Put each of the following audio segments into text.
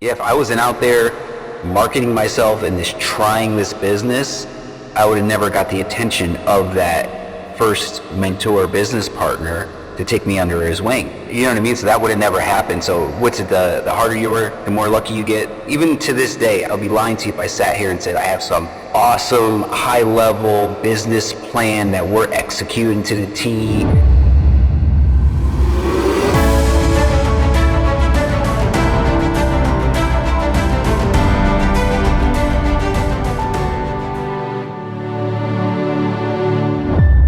If I wasn't out there marketing myself and just trying this business, I would have never got the attention of that first mentor business partner to take me under his wing. You know what I mean? So that would have never happened. So what's it, the harder you work, the more lucky you get. Even to this day, I'll be lying to you if I sat here and said I have some awesome high-level business plan that we're executing to the T.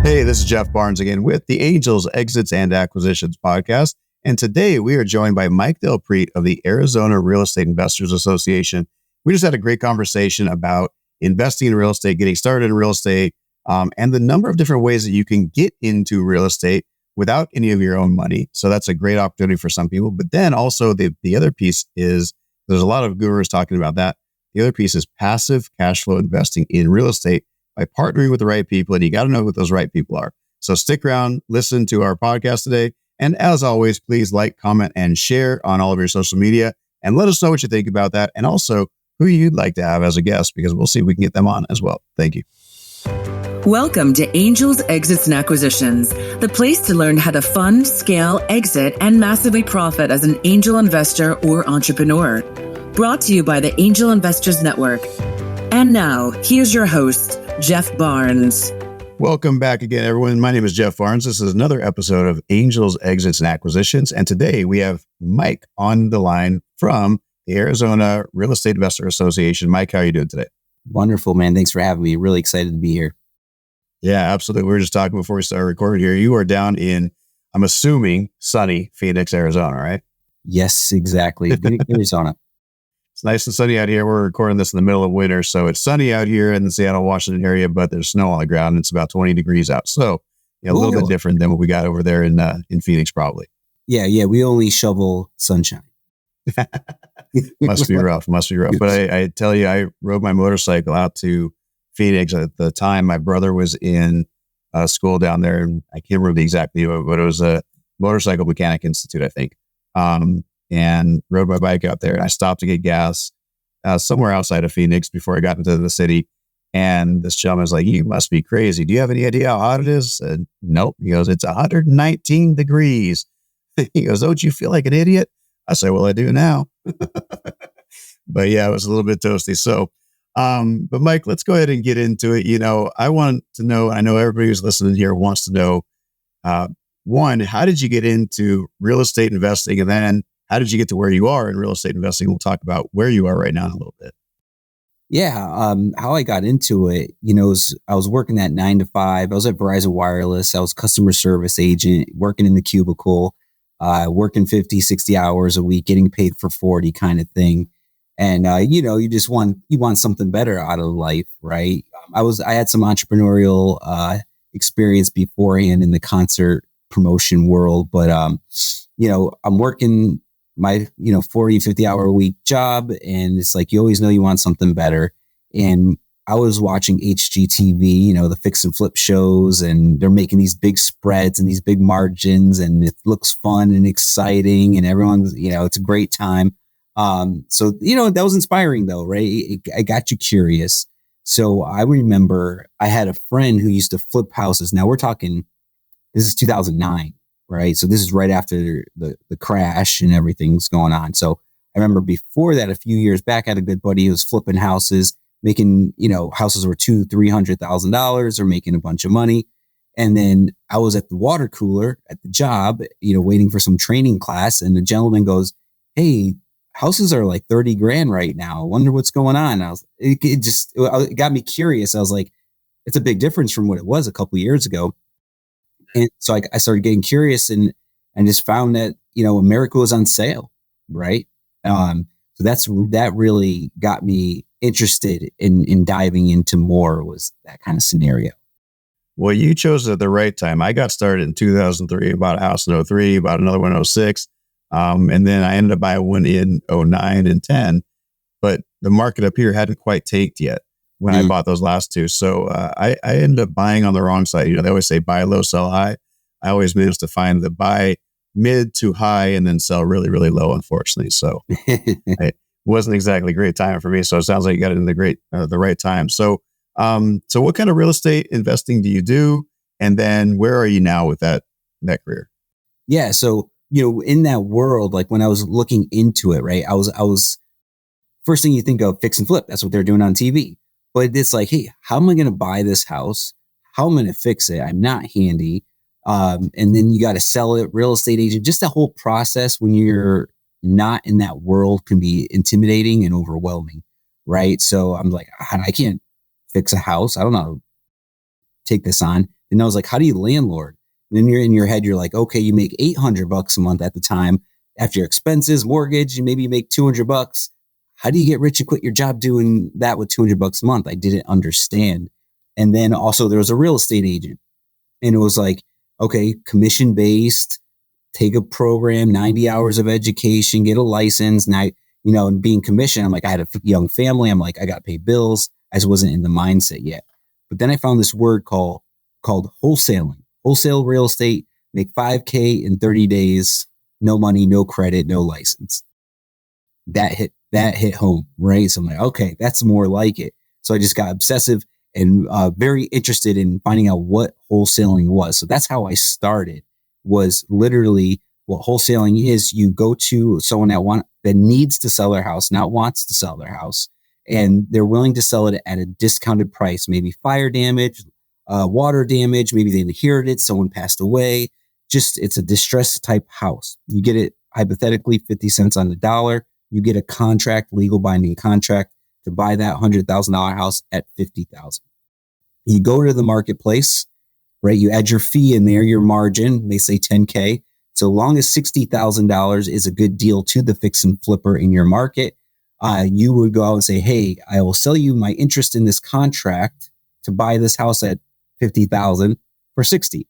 Hey, this is Jeff Barnes again with the Angels Exits and Acquisitions podcast. And today we are joined by Mike Del Prete of the Arizona Real Estate Investors Association. We just had a great conversation about investing in real estate, getting started in real estate, and the number of different ways that you can get into real estate without any of your own money. So that's a great opportunity for some people. But then also the other piece is, there's a lot of gurus talking about that. The other piece is passive cash flow investing in real estate by partnering with the right people, and you got to know who those right people are. So stick around, listen to our podcast today. And as always, please like, comment, and share on all of your social media, and let us know what you think about that. And also who you'd like to have as a guest, because we'll see if we can get them on as well. Thank you. Welcome to Angels, Exits, and Acquisitions, the place to learn how to fund, scale, exit, and massively profit as an angel investor or entrepreneur. Brought to you by the Angel Investors Network. And now, here's your host, Jeff Barnes. Welcome back again, everyone. My name is Jeff Barnes. This is another episode of Angels, Exits, and Acquisitions. And today we have Mike on the line from the Arizona Real Estate Investor Association. Mike, how are you doing today? Wonderful, man. Thanks for having me. Really excited to be here. Yeah, absolutely. We were just talking before we started recording here. You are down in, I'm assuming, sunny Phoenix, Arizona, right? Yes, exactly. Phoenix, Arizona. It's nice and sunny out here. We're recording this in the middle of winter, so it's sunny out here in the Seattle, Washington area, but there's snow on the ground, and it's about 20 degrees out. So a little bit different than what we got over there in Phoenix, probably. Yeah. We only shovel sunshine. Must be rough. But I tell you, I rode my motorcycle out to Phoenix at the time. My brother was in school down there, and I can't remember the exact name, but it was a Motorcycle Mechanic Institute, I think. And rode my bike out there, and I stopped to get gas somewhere outside of Phoenix before I got into the city. And this gentleman was like, "You must be crazy. Do you have any idea how hot it is?" And nope. He goes, "It's 119 degrees. He goes, "Don't you feel like an idiot?" I said, "Well, I do now." But yeah, it was a little bit toasty. So, but Mike, let's go ahead and get into it. I want to know, I know everybody who's listening here wants to know, one, how did you get into real estate investing? And then how did you get to where you are in real estate investing? We'll talk about where you are right now in a little bit. Yeah. How I got into it, I was working that 9 to 5. I was at Verizon Wireless. I was customer service agent, working in the cubicle, working 50, 60 hours a week, getting paid for 40 kind of thing. And, you just want something better out of life, right? I had some entrepreneurial experience beforehand in the concert promotion world, but, I'm working my, 40, 50 hour a week job. And it's like, you always know you want something better. And I was watching HGTV, the fix and flip shows, and they're making these big spreads and these big margins, and it looks fun and exciting, and everyone's, it's a great time. So, that was inspiring though, right? I got you curious. So I remember I had a friend who used to flip houses. Now we're talking, this is 2009. Right. So this is right after the crash and everything's going on. So I remember before that, a few years back, I had a good buddy who was flipping houses, making, houses were $200,000-$300,000 or making a bunch of money. And then I was at the water cooler at the job, waiting for some training class. And the gentleman goes, "Hey, houses are like 30 grand right now. I wonder what's going on." It got me curious. I was like, it's a big difference from what it was a couple of years ago. And so I started getting curious and just found that, America was on sale, right? So that really got me interested in diving into more, was that kind of scenario. Well, you chose it at the right time. I got started in 2003, bought a house in 2003, bought another one in 2006. And then I ended up buying one in 2009 and 10. But the market up here hadn't quite tanked yet when I bought those last two. So I ended up buying on the wrong side. They always say buy low, sell high. I always managed to find the buy mid to high and then sell really, really low, unfortunately. So wasn't exactly great timing for me. So it sounds like you got it in the right time. So, so what kind of real estate investing do you do? And then where are you now with that career? Yeah. So, in that world, like when I was looking into it, right, I was first thing you think of, fix and flip. That's what they're doing on TV. But it's like, hey, how am I going to buy this house? How am I going to fix it? I'm not handy. And then you got to sell it, real estate agent, just the whole process when you're not in that world can be intimidating and overwhelming. Right. So I'm like, I can't fix a house. I don't know how to take this on. And I was like, how do you landlord? And then you're in your head, you're like, okay, you make $800 a month at the time after your expenses, mortgage, and maybe you make $200. How do you get rich and quit your job doing that with $200 a month? I didn't understand. And then also there was a real estate agent, and it was like, okay, commission based, take a program, 90 hours of education, get a license. Now, and being commissioned, I'm like, I had a young family. I'm like, I got to pay bills. I just wasn't in the mindset yet. But then I found this word called wholesaling. Wholesale real estate, make $5,000 in 30 days, no money, no credit, no license. That hit home, right? So I'm like, okay, that's more like it. So I just got obsessive and very interested in finding out what wholesaling was. So that's how I started, was literally what wholesaling is. You go to someone that needs to sell their house, not wants to sell their house, and they're willing to sell it at a discounted price, maybe fire damage, water damage, maybe they inherited, someone passed away. Just, it's a distressed type house. You get it hypothetically 50 cents on the dollar. You get a contract, legal binding contract to buy that $100,000 house at $50,000. You go to the marketplace, right? You add your fee in there, your margin, they say $10,000. So long as $60,000 is a good deal to the fix and flipper in your market, you would go out and say, hey, I will sell you my interest in this contract to buy this house at $50,000 for $60,000.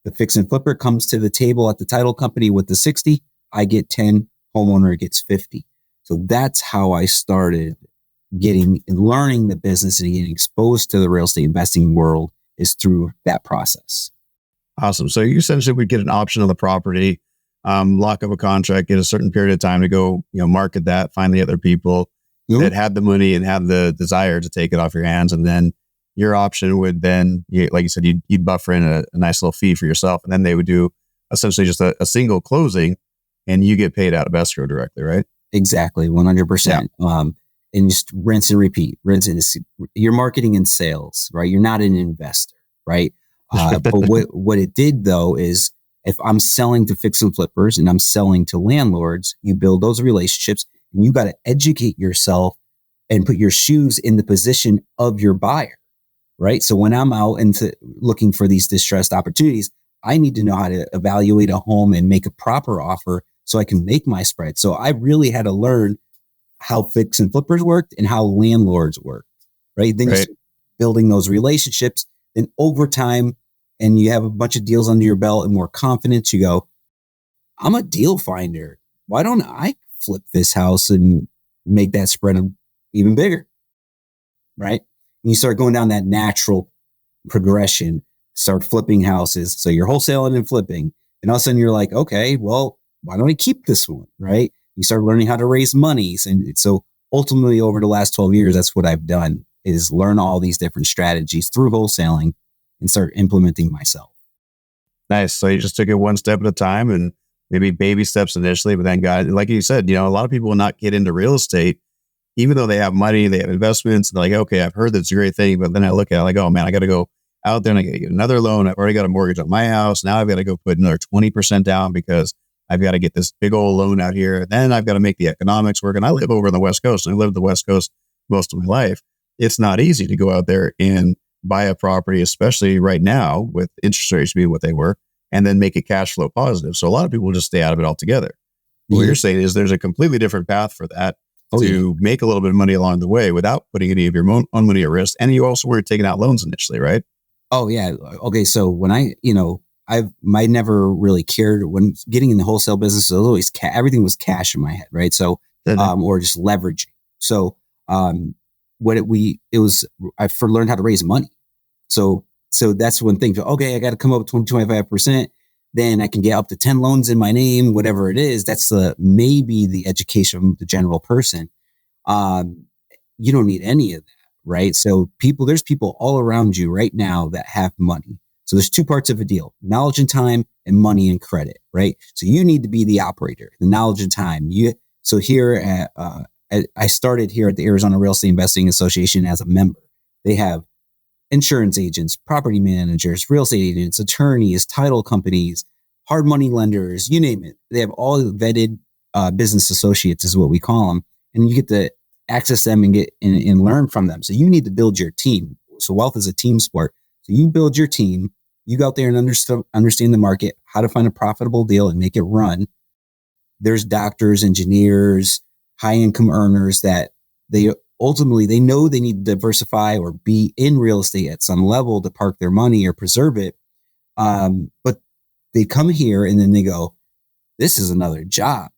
The fix and flipper comes to the table at the title company with the $60,000. I get $10,000, homeowner gets $50,000. So that's how I started learning the business and getting exposed to the real estate investing world, is through that process. Awesome. So you essentially would get an option on the property, lock up a contract, get a certain period of time to go, market that, find the other people that had the money and have the desire to take it off your hands. And then your option would then, like you said, you'd buffer in a nice little fee for yourself. And then they would do essentially just a single closing, and you get paid out of escrow directly, right? Exactly. 100%. Yeah. And just rinse and repeat. You're marketing and sales, right? You're not an investor, right? But what it did though is, if I'm selling to fix and flippers and I'm selling to landlords, you build those relationships, and you got to educate yourself and put your shoes in the position of your buyer, right? So when I'm out into looking for these distressed opportunities, I need to know how to evaluate a home and make a proper offer so I can make my spread. So I really had to learn how fix and flippers worked and how landlords worked, right? Then you start building those relationships, then over time, and you have a bunch of deals under your belt and more confidence, you go, I'm a deal finder. Why don't I flip this house and make that spread even bigger, right? And you start going down that natural progression, start flipping houses. So you're wholesaling and flipping. And all of a sudden you're like, okay, well, why don't I keep this one, right? You start learning how to raise monies. And so ultimately over the last 12 years, that's what I've done, is learn all these different strategies through wholesaling and start implementing myself. Nice. So you just took it one step at a time, and maybe baby steps initially, but then like you said, a lot of people will not get into real estate, even though they have money, they have investments. And they're like, okay, I've heard that's a great thing. But then I look at it like, oh man, I got to go out there and I got to get another loan. I've already got a mortgage on my house. Now I've got to go put another 20% down because I've got to get this big old loan out here. Then I've got to make the economics work. And I live over on the West Coast, and I lived the West Coast most of my life. It's not easy to go out there and buy a property, especially right now with interest rates being what they were, and then make it cash flow positive. So a lot of people just stay out of it altogether. Mm-hmm. What you're saying is there's a completely different path for that to make a little bit of money along the way without putting any of your own money at risk. And you also were taking out loans initially, right? Oh yeah. Okay. So when I never really cared when getting in the wholesale business. It was always everything was cash in my head, right? So, or just leveraging. So, I learned how to raise money. So that's one thing. Okay, I got to come up with 20-25%. Then I can get up to 10 loans in my name, whatever it is. That's maybe the education of the general person. You don't need any of that, right? So there's people all around you right now that have money. So there's two parts of a deal: knowledge and time, and money and credit, right? So you need to be the operator, the knowledge and time. So here I started here at the Arizona Real Estate Investing Association as a member. They have insurance agents, property managers, real estate agents, attorneys, title companies, hard money lenders, you name it. They have all vetted business associates is what we call them. And you get to access them and get and learn from them. So you need to build your team. So wealth is a team sport. So you build your team, you go out there and understand the market, how to find a profitable deal and make it run. There's doctors, engineers, high income earners that they know they need to diversify or be in real estate at some level to park their money or preserve it. But they come here and then they go, this is another job.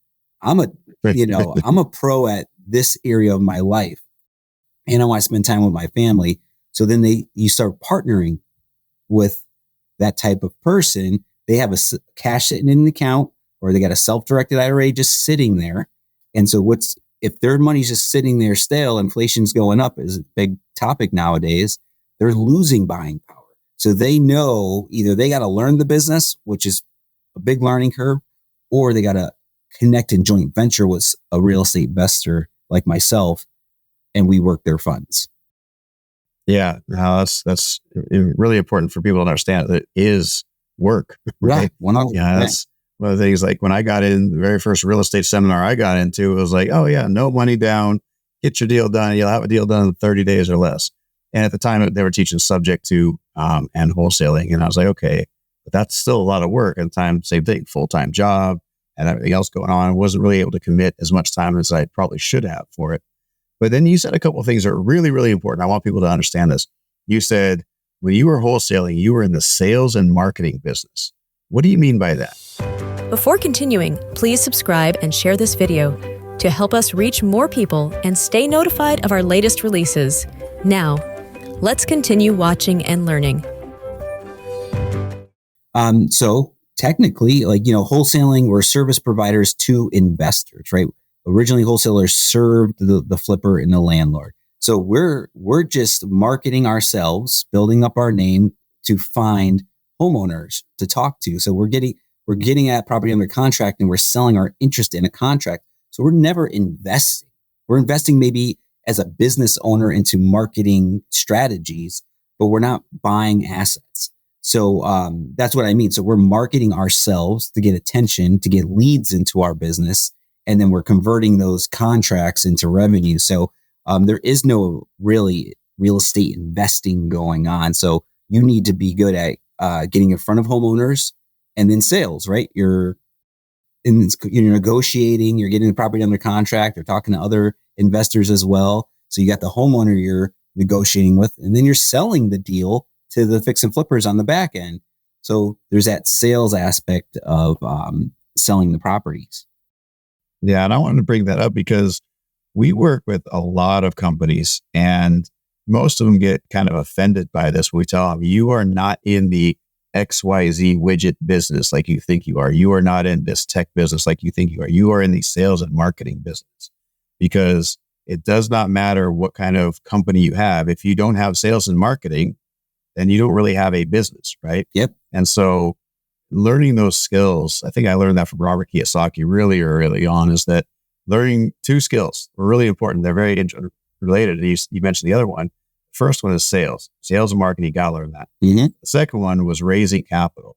I'm a pro at this area of my life and I want to spend time with my family. So then you start partnering with that type of person. They have a cash sitting in an account, or they got a self-directed IRA just sitting there. And so if their money's just sitting there stale, inflation's going up is a big topic nowadays, they're losing buying power. So they know either they got to learn the business, which is a big learning curve, or they got to connect and joint venture with a real estate investor like myself, and we work their funds. Yeah, no, that's really important for people to understand that it is work, right? Yeah, that's one of the things. Like when I got in the very first real estate seminar I got into, it was like, oh yeah, no money down, get your deal done. You'll have a deal done in 30 days or less. And at the time they were teaching subject to and wholesaling, and I was like, okay, but that's still a lot of work. At the time, same thing, full-time job and everything else going on. I wasn't really able to commit as much time as I probably should have for it. But then you said a couple of things that are really, really important. I want people to understand this. You said when you were wholesaling, you were in the sales and marketing business. What do you mean by that? Before continuing, please subscribe and share this video to help us reach more people and stay notified of our latest releases. Now, let's continue watching and learning. So technically, wholesaling, we're service providers to investors, right? Originally, wholesalers served the flipper and the landlord. So we're just marketing ourselves, building up our name to find homeowners to talk to. So we're getting that property under contract and we're selling our interest in a contract. So we're never investing. We're investing maybe as a business owner into marketing strategies, but we're not buying assets. So that's what I mean. So we're marketing ourselves to get attention, to get leads into our business. And then we're converting those contracts into revenue. So there is no really real estate investing going on. So you need to be good at getting in front of homeowners and then sales, right? You're negotiating, you're getting the property under contract, you're talking to other investors as well. So you got the homeowner you're negotiating with, and then you're selling the deal to the fix and flippers on the back end. So there's that sales aspect of selling the properties. Yeah, and I wanted to bring that up because we work with a lot of companies and most of them get kind of offended by this. We tell them, you are not in the XYZ widget business like you think you are. You are not in this tech business like you think you are. You are in the sales and marketing business, because it does not matter what kind of company you have. If you don't have sales and marketing, then you don't really have a business, right? Yep. And so learning those skills, I think I learned that from Robert Kiyosaki really early on, is that learning two skills are really important. They're very related. You mentioned the other one. First one is sales and marketing. You got to learn that. Mm-hmm. The second one was raising capital.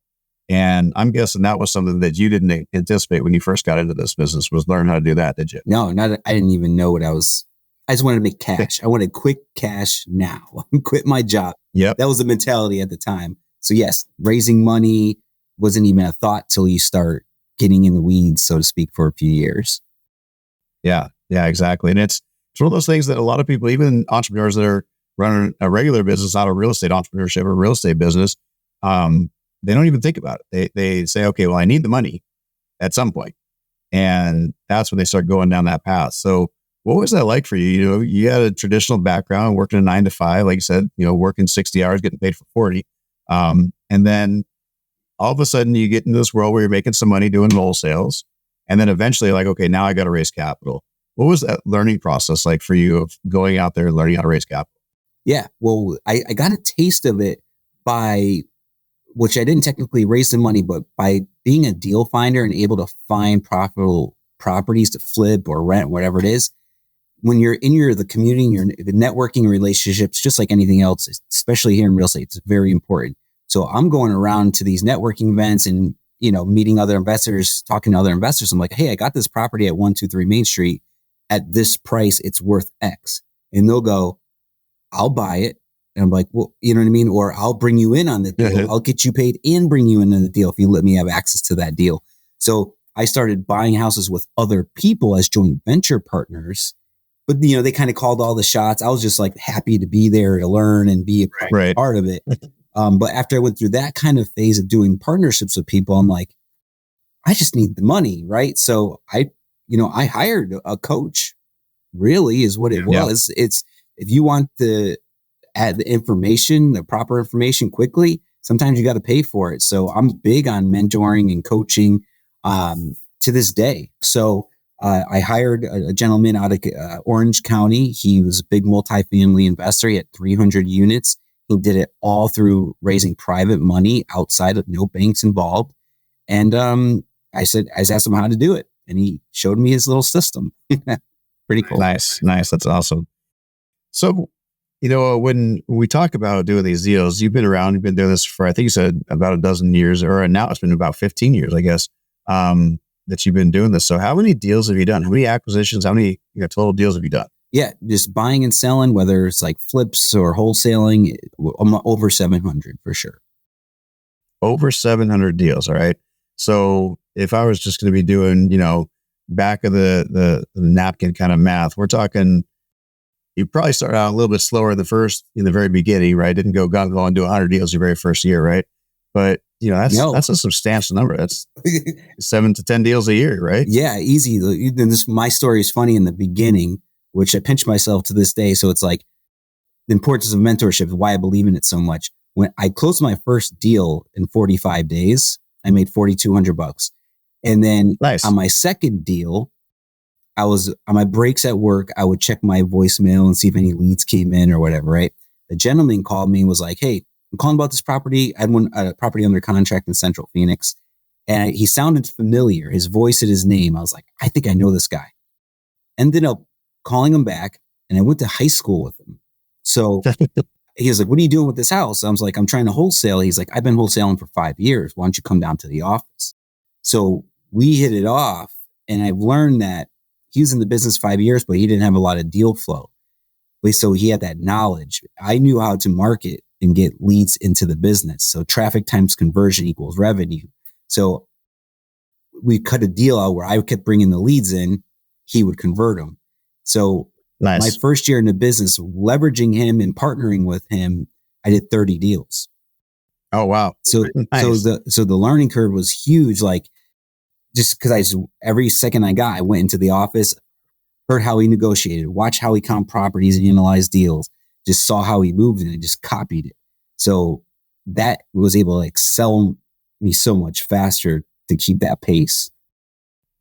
And I'm guessing that was something that you didn't anticipate when you first got into this business, was learn how to do that, did you? No, I didn't even know what I just wanted to make cash. I wanted quick cash now. Quit my job. Yep. That was the mentality at the time. So yes, raising money wasn't even a thought till you start getting in the weeds, so to speak, for a few years. Yeah, exactly. And it's one of those things that a lot of people, even entrepreneurs that are running a regular business, not a real estate entrepreneurship or real estate business, they don't even think about it. They say, okay, well, I need the money at some point. And that's when they start going down that path. So what was that like for you? You know, you had a traditional background, working a 9 to 5, like you said, working 60 hours, getting paid for 40. And then all of a sudden you get into this world where you're making some money doing wholesales. And then eventually like, okay, now I got to raise capital. What was that learning process like for you of going out there and learning how to raise capital? Yeah. Well, I got a taste of it by, which I didn't technically raise the money, but by being a deal finder and able to find profitable properties to flip or rent, whatever it is. When you're in the community, you're the networking relationships, just like anything else, especially here in real estate, it's very important. So I'm going around to these networking events and, meeting other investors, talking to other investors. I'm like, hey, I got this property at 123 Main Street at this price. It's worth X. And they'll go, I'll buy it. And I'm like, well, you know what I mean? Or I'll bring you in on the deal. Mm-hmm. I'll get you paid and bring you in on the deal if you let me have access to that deal. So I started buying houses with other people as joint venture partners. But, they kind of called all the shots. I was just like happy to be there to learn and be a part of it. But after I went through that kind of phase of doing partnerships with people, I'm like, I just need the money, right? So I hired a coach, really is what it was. It's, if you want to add the information, the proper information quickly, sometimes you got to pay for it. So I'm big on mentoring and coaching to this day. So I hired a gentleman out of Orange County. He was a big multifamily investor. He had 300 units. He did it all through raising private money outside of no banks involved. And I asked him how to do it. And he showed me his little system. Pretty cool. Nice. That's awesome. So, when we talk about doing these deals, you've been doing this for, I think you said about a dozen years, or now it's been about 15 years, I guess, that you've been doing this. So how many deals have you done? How many acquisitions? How many total deals have you done? Yeah, just buying and selling, whether it's like flips or wholesaling, I'm over 700 for sure. Over 700 deals. All right. So if I was just going to be doing, back of the napkin kind of math, we're talking, you probably start out a little bit slower in the very beginning, right? Didn't go gung-ho and do 100 deals your very first year, right? But that's a substantial number. That's 7 to 10 deals a year, right? Yeah, easy. My story is funny in the beginning, which I pinch myself to this day. So it's like the importance of mentorship, why I believe in it so much. When I closed my first deal in 45 days, I made $4,200. And then on my second deal, I was on my breaks at work. I would check my voicemail and see if any leads came in or whatever, right? The gentleman called me and was like, hey, I'm calling about this property. I had a property under contract in Central Phoenix. And he sounded familiar. His voice and his name. I was like, I think I know this guy. Ended up calling him back. And I went to high school with him. So he was like, what are you doing with this house? I was like, I'm trying to wholesale. He's like, I've been wholesaling for 5 years. Why don't you come down to the office? So we hit it off. And I've learned that he was in the business 5 years, but he didn't have a lot of deal flow. So he had that knowledge. I knew how to market and get leads into the business. So traffic times conversion equals revenue. So we cut a deal out where I kept bringing the leads in. He would convert them. So my first year in the business, leveraging him and partnering with him, I did 30 deals. Oh, wow. So the learning curve was huge. Like, just because every second I got, I went into the office, heard how he negotiated, watched how he comped properties and analyzed deals, just saw how he moved and I just copied it. So that was able to excel me so much faster to keep that pace.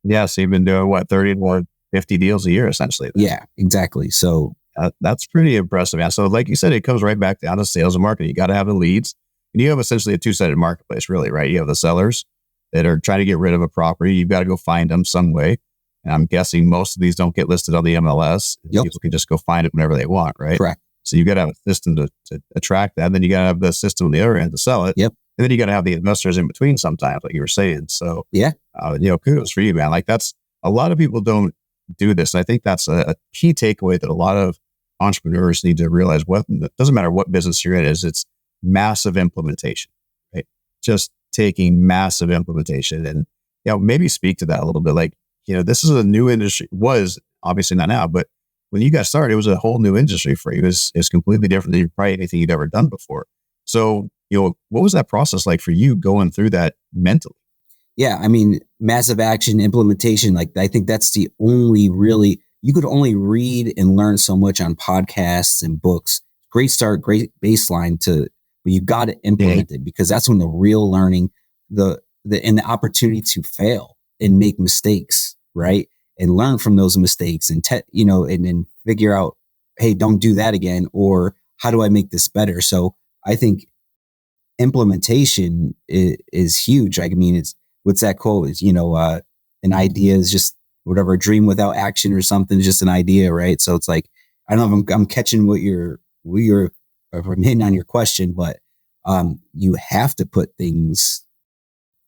Yeah. So you've been doing 30 or 50 deals a year, essentially. Yeah, exactly. So that's pretty impressive. Yeah. So like you said, it comes right back down to sales and marketing. You got to have the leads, and you have essentially a two-sided marketplace, really, right? You have the sellers that are trying to get rid of a property. You've got to go find them some way. And I'm guessing most of these don't get listed on the MLS. Yep. People can just go find it whenever they want, right? Correct. So you got to have a system to attract that. And then you got to have the system on the other end to sell it. Yep. And then you got to have the investors in between sometimes, like you were saying. So, yeah, kudos for you, man. Like that's, a lot of people don't do this. And I think that's a key takeaway that a lot of entrepreneurs need to realize. It doesn't matter what business you're in, it's massive implementation, right? Just taking massive implementation and, maybe speak to that a little bit. Like, this is a new industry, was obviously not now, but when you got started, it was a whole new industry for you. It's completely different than probably anything you'd ever done before. So, what was that process like for you going through that mentally? Yeah, I mean, massive action implementation. Like, I think that's the only really, you could only read and learn so much on podcasts and books. Great start, great baseline but you got to implement it, because that's when the real learning, and the opportunity to fail and make mistakes, right? and learn from those mistakes and, and then figure out, hey, don't do that again. Or how do I make this better? So I think implementation is huge. I mean, it's, what's that quote? Is, an idea is just whatever, a dream without action or something is just an idea, right? So it's like, I don't know if I'm catching what you're hitting on your question, but you have to put things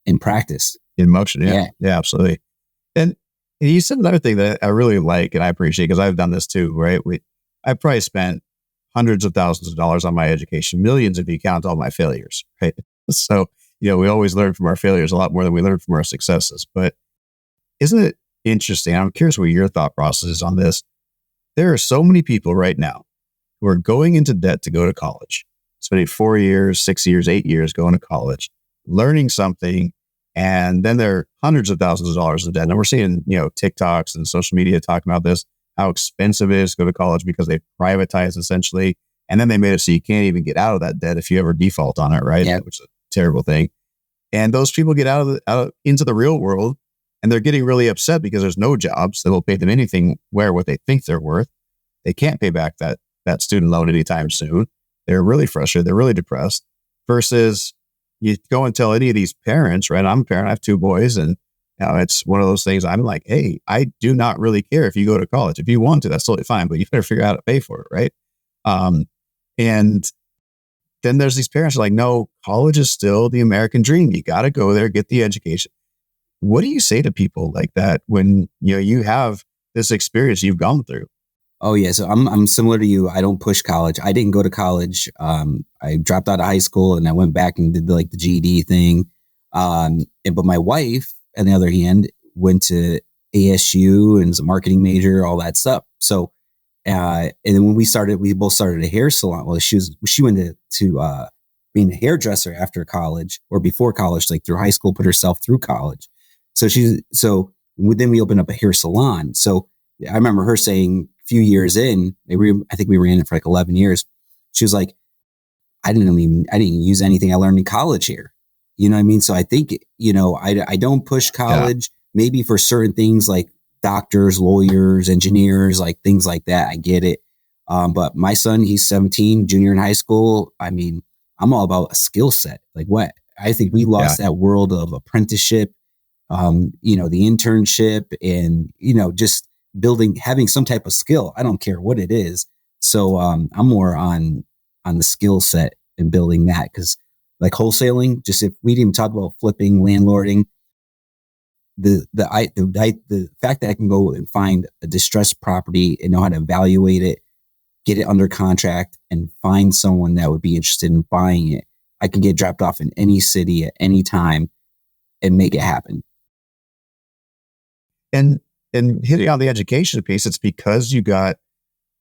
in practice. In motion. Yeah, absolutely. And you said another thing that I really like and I appreciate, because I've done this too, right? I probably spent hundreds of thousands of dollars on my education, millions if you count all my failures, right? So, we always learn from our failures a lot more than we learn from our successes. But isn't it interesting? I'm curious what your thought process is on this. There are so many people right now who are going into debt to go to college, spending 4 years, 6 years, 8 years going to college, learning something, and then they're hundreds of thousands of dollars in debt. And we're seeing, TikToks and social media talking about this, how expensive it is to go to college because they privatized essentially. And then they made it so you can't even get out of that debt if you ever default on it, right? Yeah. Which is a terrible thing. And those people get out into the real world, and they're getting really upset because there's no jobs that will pay them anything where what they think they're worth. They can't pay back that student loan anytime soon. They're really frustrated. They're really depressed. Versus you go and tell any of these parents, right? I'm a parent. I have 2 boys, and it's one of those things. I'm like, hey, I do not really care if you go to college. If you want to, that's totally fine, but you better figure out how to pay for it, right? And then there's these parents who are like, no, college is still the American dream. You got to go there, get the education. What do you say to people like that when you have this experience you've gone through? Oh yeah, so I'm similar to you. I don't push college. I didn't go to college. I dropped out of high school and I went back and did the GED thing. But my wife, on the other hand, went to ASU and was a marketing major, all that stuff. So, and then when we both started a hair salon. Well, she went to being a hairdresser after college or before college, like through high school, put herself through college. So then we opened up a hair salon. So I remember her saying a few years in, I think we ran it for like 11 years. She was like, I didn't use anything I learned in college here. You know what I mean? So I think, I don't push college, maybe for certain things like doctors, lawyers, engineers, like things like that. I get it. But my son, he's 17, junior in high school. I mean, I'm all about a skill set. Like what? I think we lost that world of apprenticeship, the internship and, just having some type of skill. I don't care what it is. So I'm more on the skill set and building that, because like wholesaling, just if we didn't even talk about flipping, landlording, the fact that I can go and find a distressed property and know how to evaluate it, get it under contract, and find someone that would be interested in buying it. I can get dropped off in any city at any time and make it happen. And hitting on the education piece, it's because you got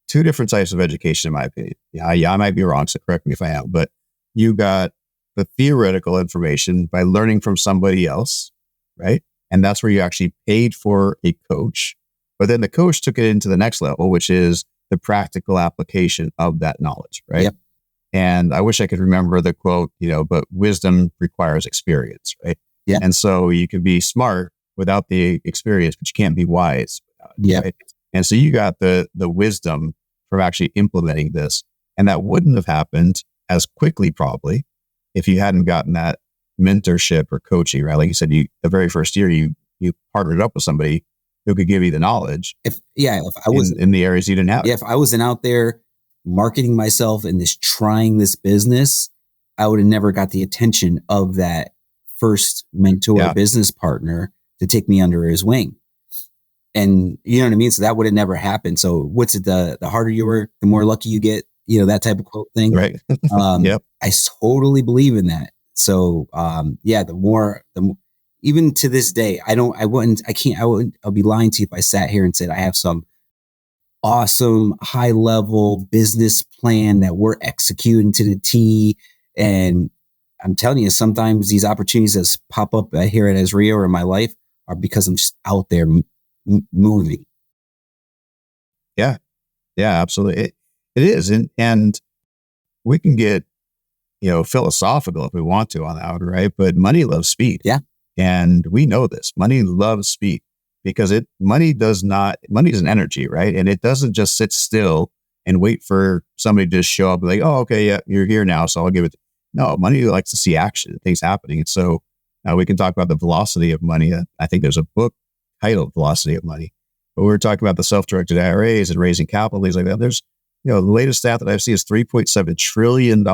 2 different types of education, in my opinion. Yeah, I might be wrong, so correct me if I am. But you got the theoretical information by learning from somebody else, right? And that's where you actually paid for a coach. But then the coach took it into the next level, which is the practical application of that knowledge, right? Yep. And I wish I could remember the quote, but wisdom requires experience, right? Yeah. And so you can be smart without the experience, but you can't be wise without it. Yeah. Right? And so you got the wisdom from actually implementing this. And that wouldn't have happened as quickly probably if you hadn't gotten that mentorship or coaching, right? Like you said, the very first year you partnered up with somebody who could give you the knowledge. If I was in the areas you didn't have. Yeah, if I wasn't out there marketing myself and trying this business, I would have never got the attention of that first mentor business partner to take me under his wing. And you know what I mean? So that would have never happened. So what's it? The harder you work, the more lucky you get, that type of quote thing. Right. Yep. I totally believe in that. So, the more, even to this day, I'll be lying to you if I sat here and said, I have some awesome high level business plan that we're executing to the T. And I'm telling you, sometimes these opportunities that pop up here at AZREIA or in my life are because I'm just out there moving. Yeah, absolutely. It is. And we can get, philosophical if we want to on that, right? But money loves speed. Yeah. And we know this. Money loves speed. because money is an energy, right? And it doesn't just sit still and wait for somebody to just show up and like, oh, okay, yeah, you're here now, so I'll give it. No, money likes to see action, things happening. And so we can talk about the velocity of money. I think there's a book titled Velocity of Money, but we're talking about the self-directed IRAs and raising capital, things like that. There's, the latest stat that I've seen is $3.7 trillion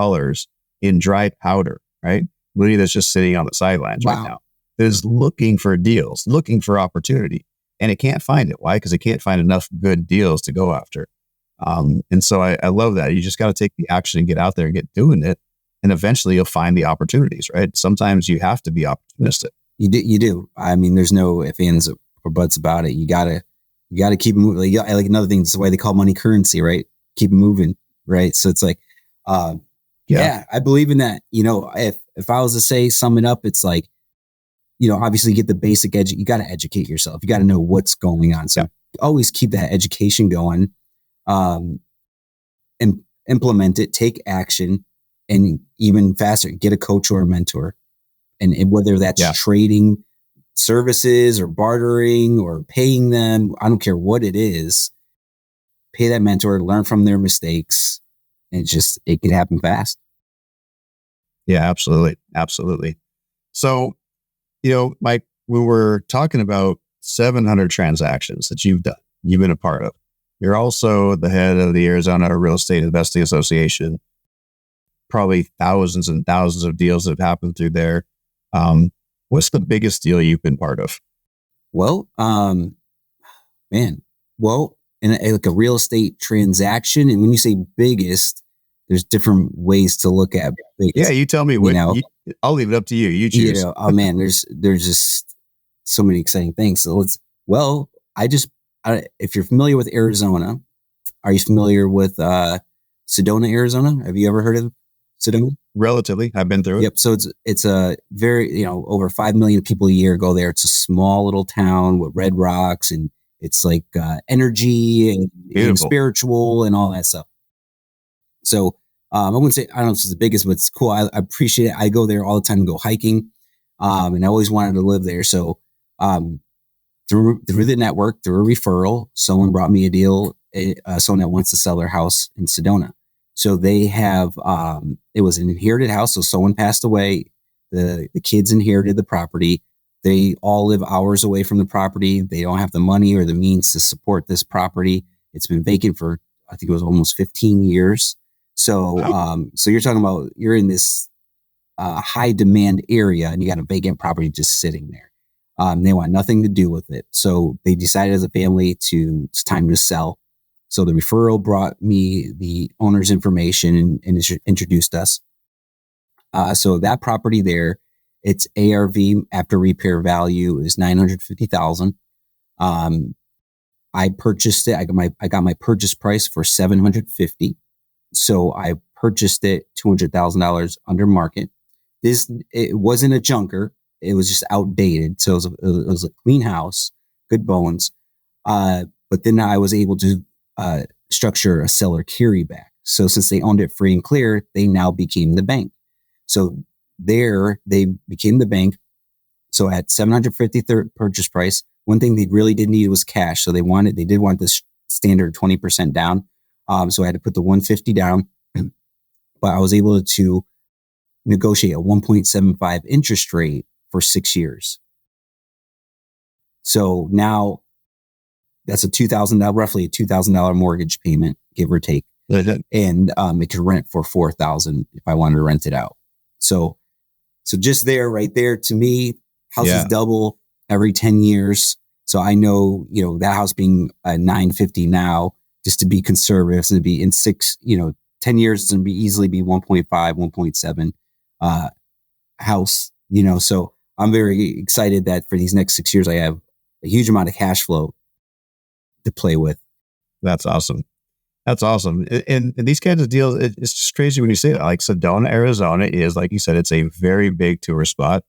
in dry powder, right? Money that's just sitting on the sidelines right now. It is looking for deals, looking for opportunity, and it can't find it. Why? Because it can't find enough good deals to go after. And so I love that. You just got to take the action and get out there and get doing it. And eventually you'll find the opportunities, right? Sometimes you have to be opportunistic. You do. I mean, there's no ifs, ands, or buts about it. You gotta keep moving. Like another thing, that's why they call money currency, right? Keep it moving, right? So it's like, yeah, I believe in that. If I was to sum it up, it's like, obviously get the basic you got to educate yourself. You got to know what's going on. So always keep that education going, and implement it, take action, and even faster, get a coach or a mentor. And whether that's trading services or bartering or paying them, I don't care what it is, pay that mentor, learn from their mistakes. And it can happen fast. Yeah, absolutely. Absolutely. So, Mike, we were talking about 700 transactions that you've done, you've been a part of. You're also the head of the Arizona Real Estate Investing Association. Probably thousands and thousands of deals that have happened through there. What's the biggest deal you've been part of? Well, in like a real estate transaction, and when you say biggest, there's different ways to look at biggest. Yeah, you tell me. I'll leave it up to you. You choose. Oh man, there's just so many exciting things. So if you're familiar with Arizona, are you familiar with Sedona, Arizona? Have you ever heard of Sedona? Relatively, I've been through it. Yep. So it's a very, over 5 million people a year go there. It's a small little town with red rocks, and it's like energy and spiritual and all that stuff. So I wouldn't say, I don't know if it's the biggest, but it's cool. I appreciate it. I go there all the time to go hiking, and I always wanted to live there. So through the network, through a referral, someone brought me a deal, someone that wants to sell their house in Sedona. So they have, it was an inherited house. So someone passed away. The kids inherited the property. They all live hours away from the property. They don't have the money or the means to support this property. It's been vacant for, I think it was almost 15 years. So, so you're talking about, you're in this high demand area and you got a vacant property just sitting there. They want nothing to do with it. So they decided as a family it's time to sell. So the referral brought me the owner's information and introduced us. So that property there, its ARV after repair value is $950,000. I purchased it. I got my purchase price for $750,000. So I purchased it $200,000 under market. It wasn't a junker. It was just outdated. So it was a clean house, good bones. But then I was able to structure a seller carryback. So since they owned it free and clear, they now became the bank. So there they became the bank. So at $750,000 purchase price, one thing they really did need was cash. So they did want this standard 20% down. So I had to put the $150,000 down, but I was able to negotiate a 1.75 interest rate for 6 years. So now that's roughly a $2,000 mortgage payment, give or take. And it could rent for $4,000 if I wanted to rent it out. So just right there, to me, houses double every 10 years. So I know, that house being $950 now, just to be conservative, it's going to be in 10 years, it's going to easily be 1.5, 1.7 house, so I'm very excited that for these next 6 years, I have a huge amount of cash flow to play with. That's awesome. That's awesome. And these kinds of deals, it's just crazy when you say that. Like Sedona, Arizona is, like you said, it's a very big tourist spot.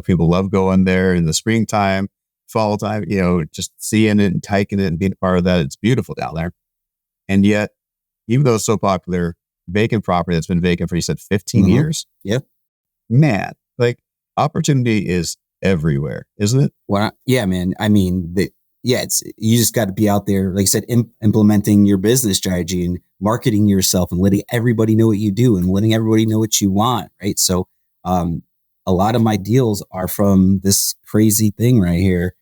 People love going there in the springtime, fall time, just seeing it and hiking it and being a part of that. It's beautiful down there. And yet, even though it's so popular, vacant property that's been vacant for, you said, 15 years. Yep. Man, like opportunity is everywhere, isn't it? Well, yeah, man. I mean, it's you just got to be out there, like I said, implementing your business strategy and marketing yourself and letting everybody know what you do and letting everybody know what you want, right? So, a lot of my deals are from this crazy thing right here.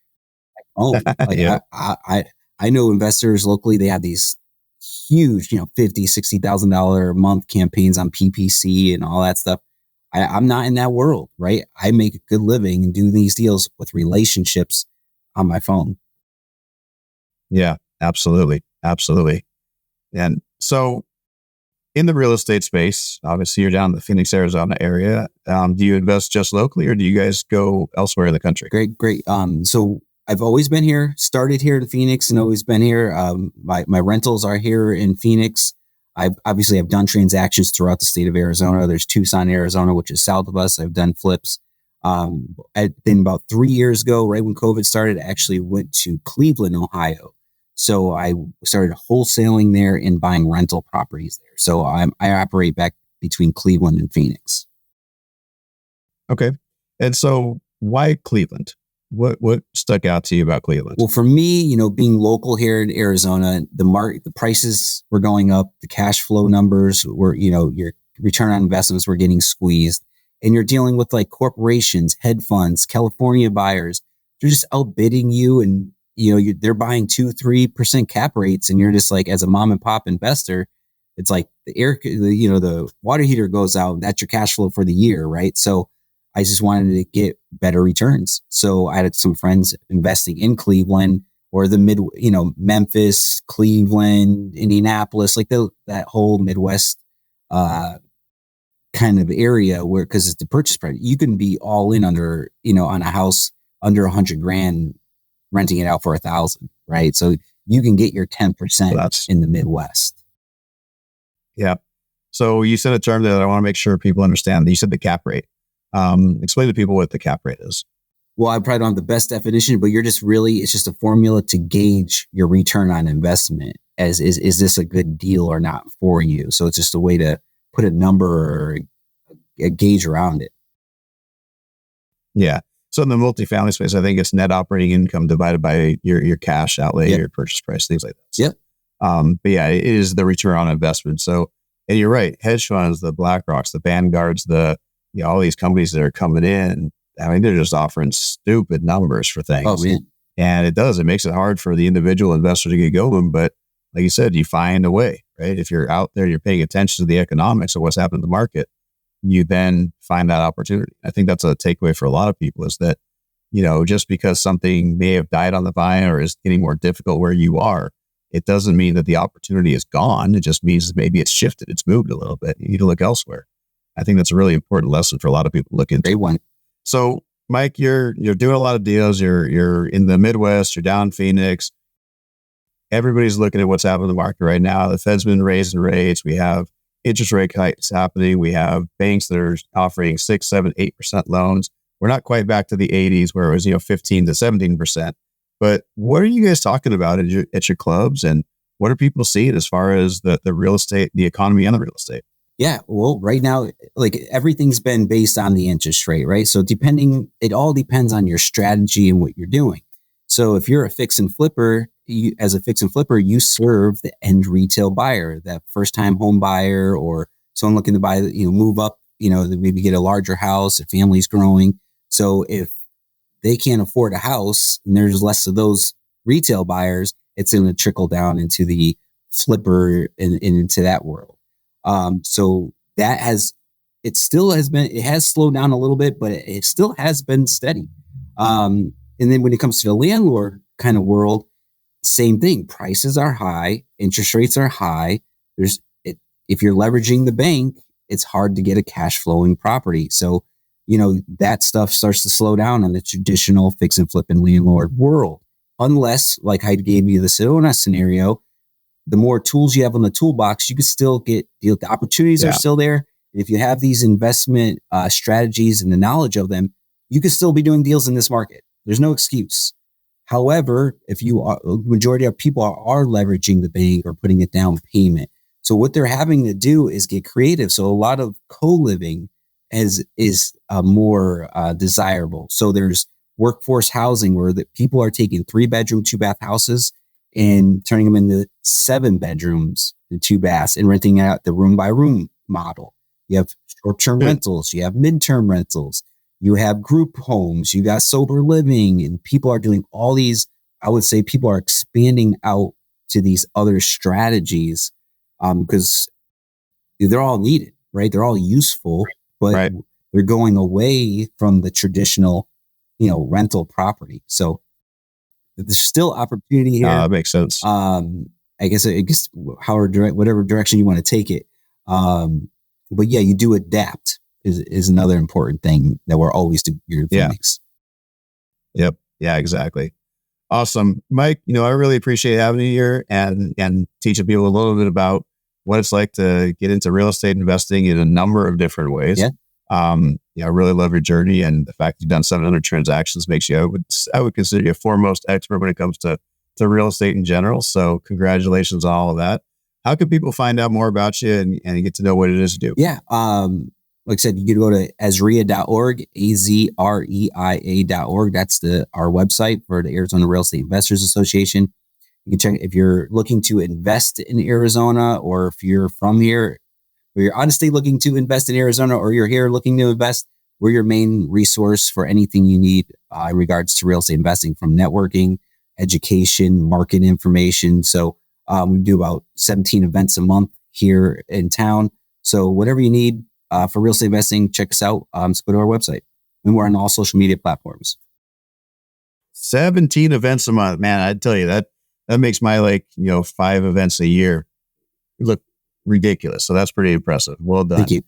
Oh, like Yeah. I know investors locally, they have these huge, $50,000-$60,000 a month campaigns on PPC and all that stuff. I'm not in that world, right? I make a good living and do these deals with relationships on my phone. Yeah, absolutely. Absolutely. And so in the real estate space, obviously you're down in the Phoenix, Arizona area. Do you invest just locally or do you guys go elsewhere in the country? Great. So I've always been here, started here in Phoenix and always been here. My rentals are here in Phoenix. I've done transactions throughout the state of Arizona. There's Tucson, Arizona, which is south of us. I've done flips. Then about 3 years ago, right when COVID started, I actually went to Cleveland, Ohio. So I started wholesaling there and buying rental properties there. So I operate back between Cleveland and Phoenix. Okay. And so why Cleveland? What stuck out to you about Cleveland? Well, for me, being local here in Arizona, the prices were going up, the cash flow numbers were, your return on investments were getting squeezed, and you're dealing with like corporations, hedge funds, California buyers. They're just outbidding you, and they're buying 2-3% cap rates, and you're just like, as a mom and pop investor, it's like the water heater goes out. That's your cash flow for the year, right? So I just wanted to get better returns. So I had some friends investing in Cleveland or the Memphis, Cleveland, Indianapolis, like that whole Midwest kind of area where, because it's the purchase price, you can be all in under, on a house under $100,000, renting it out for $1,000, right? So you can get your 10% in the Midwest. Yeah. So you said a term that I want to make sure people understand. You said the cap rate. Explain to people what the cap rate is. Well, I probably don't have the best definition, but it's just a formula to gauge your return on investment as is this a good deal or not for you? So it's just a way to put a number or a gauge around it. Yeah. So in the multifamily space, I think it's net operating income divided by your cash outlay, your purchase price, things like that. Yep. But yeah, it is the return on investment. So, and you're right, hedge funds, the BlackRocks, the Vanguards, all these companies that are coming in, I mean, they're just offering stupid numbers for things. Oh, man. And it makes it hard for the individual investor to get going. But like you said, you find a way, right? If you're out there, you're paying attention to the economics of what's happening in the market, you then find that opportunity. I think that's a takeaway for a lot of people is that, just because something may have died on the vine or is getting more difficult where you are, it doesn't mean that the opportunity is gone. It just means that maybe it's shifted. It's moved a little bit. You need to look elsewhere. I think that's a really important lesson for a lot of people to look into. Great one. So, Mike, you're doing a lot of deals. You're in the Midwest. You're down in Phoenix. Everybody's looking at what's happening in the market right now. The Fed's been raising rates. We have interest rate hikes happening. We have banks that are offering 6, 7, 8% loans. We're not quite back to the 80s where it was 15 to 17%. But what are you guys talking about at your clubs, and what are people seeing as far as the real estate, the economy, and the real estate? Yeah, well, right now, like everything's been based on the interest rate, right? So it all depends on your strategy and what you're doing. So if you're a fix and flipper, you serve the end retail buyer, that first time home buyer, or someone looking to buy, move up, maybe get a larger house, a family's growing. So if they can't afford a house and there's less of those retail buyers, it's going to trickle down into the flipper and into that world. So it has slowed down a little bit, but it still has been steady. And then when it comes to the landlord kind of world, same thing. Prices are high, interest rates are high. If you're leveraging the bank, it's hard to get a cash flowing property. So, that stuff starts to slow down on the traditional fix and flip and landlord world. Unless, like I gave you the Sedona scenario, the more tools you have on the toolbox, you can still get the opportunities are still there. And if you have these investment strategies and the knowledge of them, you can still be doing deals in this market. There's no excuse. However, majority of people are leveraging the bank or putting a down payment. So what they're having to do is get creative. So a lot of co-living is more desirable. So there's workforce housing where the people are taking 3-bedroom, 2-bath houses and turning them into 7 bedrooms and 2 baths and renting out the room by room model. You have short-term rentals, you have midterm rentals, you have group homes, you got sober living, and people are doing all these. I would say people are expanding out to these other strategies because they're all needed, right? They're all useful, but they're going away from the traditional, rental property. So there's still opportunity here. That makes sense. I guess whatever direction you want to take it. But yeah, you do adapt is another important thing that we're always doing here in Phoenix. Yep. Yeah, exactly. Awesome. Mike, I really appreciate having you here and teaching people a little bit about what it's like to get into real estate investing in a number of different ways. Yeah. I really love your journey, and the fact you've done 700 transactions makes you, I would consider you a foremost expert when it comes to real estate in general. So congratulations on all of that. How can people find out more about you and get to know what it is you do? Yeah. Like I said, you can go to AZREIA.org, AZREIA.org. That's our website for the Arizona Real Estate Investors Association. You can check if you're looking to invest in Arizona, or if you're from here, or you're honestly looking to invest in Arizona, or you're here looking to invest. We're your main resource for anything you need in regards to real estate investing, from networking, education, market information. So we do about 17 events a month here in town. So whatever you need for real estate investing, check us out. So go to our website. And we're on all social media platforms. 17 events a month. Man, I'd tell you that makes my 5 events a year look ridiculous. So that's pretty impressive. Well done. Thank you.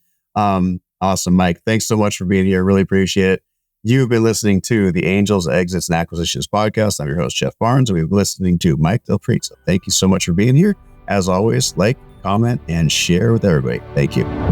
Awesome, Mike. Thanks so much for being here. Really appreciate it. You've been listening to the Angels, Exits, and Acquisitions podcast. I'm your host, Jeff Barnes, and we've been listening to Mike Del Prete. So thank you so much for being here. As always, comment, and share with everybody. Thank you.